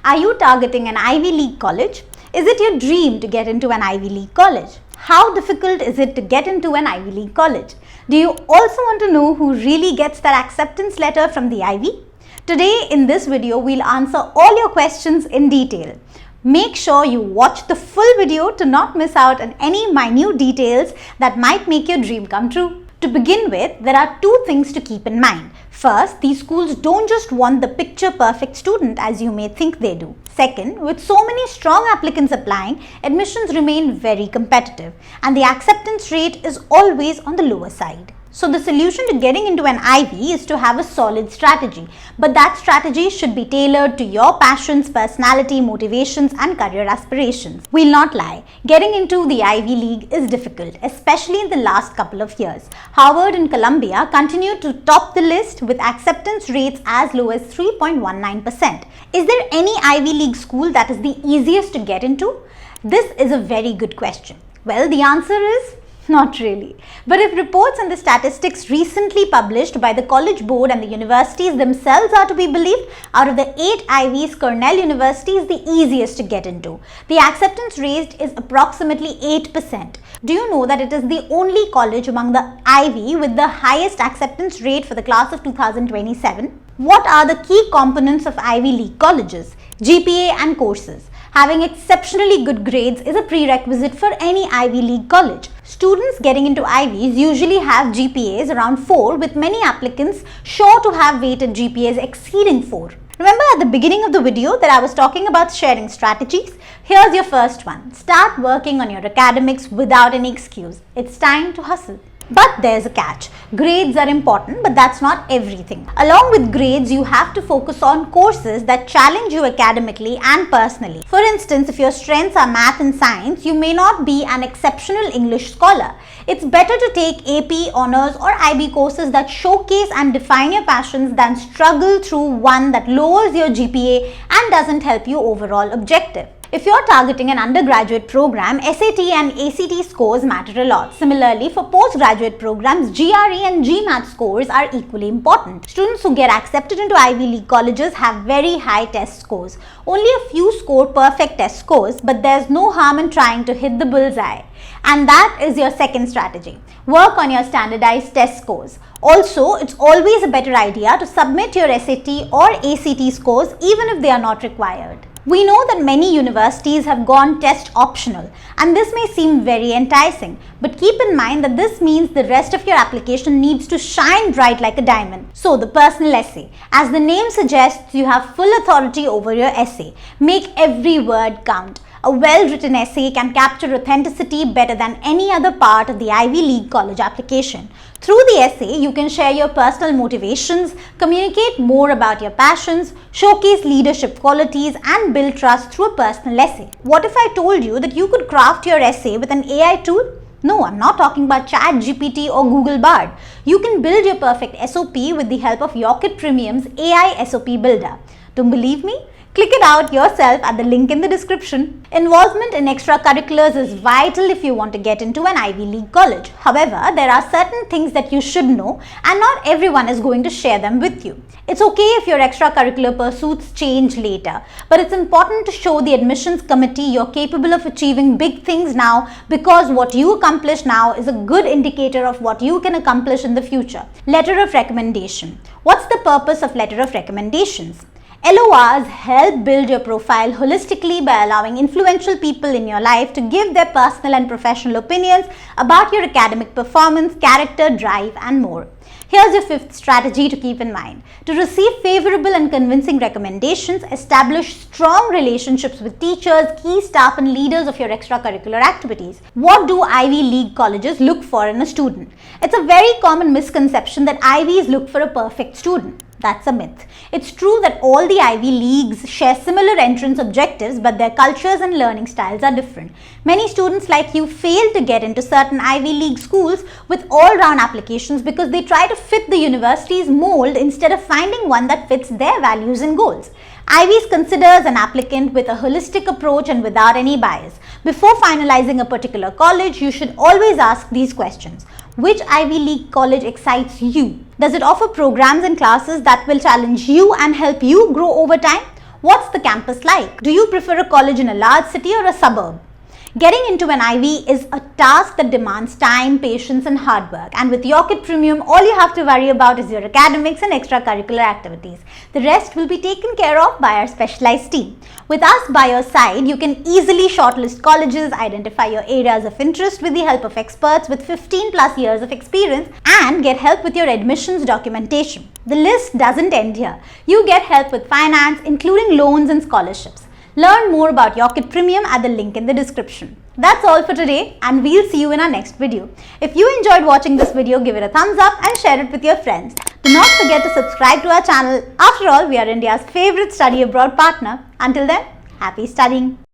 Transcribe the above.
Are you targeting an Ivy League college? Is it your dream to get into an Ivy League college? How difficult is it to get into an Ivy League college? Do you also want to know who really gets that acceptance letter from the Ivy? Today in this video, we'll answer all your questions in detail. Make sure you watch the full video to not miss out on any minute details that might make your dream come true. To begin with, there are two things to keep in mind. First, these schools don't just want the picture-perfect student as you may think they do. Second, with so many strong applicants applying, admissions remain very competitive and the acceptance rate is always on the lower side. So the solution to getting into an Ivy is to have a solid strategy, but that strategy should be tailored to your passions, personality, motivations and career aspirations. We'll not lie, getting into the Ivy League is difficult, especially in the last couple of years. Harvard and Columbia continue to top the list with acceptance rates as low as 3.19%. Is there any Ivy League school that is the easiest to get into? This is a very good question. Well, the answer is not really. But if reports and the statistics recently published by the College Board and the universities themselves are to be believed, out of the 8 Ivies, Cornell University is the easiest to get into. The acceptance rate is approximately 8%. Do you know that it is the only college among the Ivy with the highest acceptance rate for the class of 2027? What are the key components of Ivy League colleges? GPA and courses. Having exceptionally good grades is a prerequisite for any Ivy League college. Students getting into Ivies usually have GPAs around 4, with many applicants sure to have weighted GPAs exceeding 4. Remember at the beginning of the video that I was talking about sharing strategies? Here's your first one. Start working on your academics without any excuse. It's time to hustle. But there's a catch. Grades are important, but that's not everything. Along with grades, you have to focus on courses that challenge you academically and personally. For instance, if your strengths are math and science, you may not be an exceptional English scholar. It's better to take AP, honors or IB courses that showcase and define your passions than struggle through one that lowers your GPA and doesn't help your overall objective. If you're targeting an undergraduate program, SAT and ACT scores matter a lot. Similarly, for postgraduate programs, GRE and GMAT scores are equally important. Students who get accepted into Ivy League colleges have very high test scores. Only a few score perfect test scores, but there's no harm in trying to hit the bullseye. And that is your second strategy. Work on your standardized test scores. Also, it's always a better idea to submit your SAT or ACT scores even if they are not required. We know that many universities have gone test optional and this may seem very enticing, but keep in mind that this means the rest of your application needs to shine bright like a diamond. So the personal essay, as the name suggests, you have full authority over your essay. Make every word count. A well-written essay can capture authenticity better than any other part of the Ivy League college application. Through the essay, you can share your personal motivations, communicate more about your passions, showcase leadership qualities, and build trust through a personal essay. What if I told you that you could craft your essay with an AI tool? No, I'm not talking about ChatGPT or Google Bard. You can build your perfect SOP with the help of Yocket Premium's AI SOP Builder. Don't believe me? Click it out yourself at the link in the description. Involvement in extracurriculars is vital if you want to get into an Ivy League college. However, there are certain things that you should know and not everyone is going to share them with you. It's okay if your extracurricular pursuits change later, but it's important to show the admissions committee you're capable of achieving big things now, because what you accomplish now is a good indicator of what you can accomplish in the future. Letter of recommendation. What's the purpose of letter of recommendations? LORs help build your profile holistically by allowing influential people in your life to give their personal and professional opinions about your academic performance, character, drive, and more. Here's your fifth strategy to keep in mind. To receive favorable and convincing recommendations, establish strong relationships with teachers, key staff, and leaders of your extracurricular activities. What do Ivy League colleges look for in a student? It's a very common misconception that Ivies look for a perfect student. That's a myth. It's true that all the Ivy Leagues share similar entrance objectives, but their cultures and learning styles are different. Many students like you fail to get into certain Ivy League schools with all-round applications because they try to fit the university's mold instead of finding one that fits their values and goals. Ivies considers an applicant with a holistic approach and without any bias. Before finalizing a particular college, you should always ask these questions. Which Ivy League college excites you? Does it offer programs and classes that will challenge you and help you grow over time? What's the campus like? Do you prefer a college in a large city or a suburb? Getting into an Ivy is a task that demands time, patience and hard work, and with Yocket Premium, all you have to worry about is your academics and extracurricular activities. The rest will be taken care of by our specialized team. With us by your side, you can easily shortlist colleges, identify your areas of interest with the help of experts with 15 plus years of experience, and get help with your admissions documentation. The list doesn't end here. You get help with finance, including loans and scholarships. Learn more about Yocket Premium at the link in the description. That's all for today, and we'll see you in our next video. If you enjoyed watching this video, give it a thumbs up and share it with your friends. Do not forget to subscribe to our channel. After all, we are India's favorite study abroad partner. Until then, happy studying.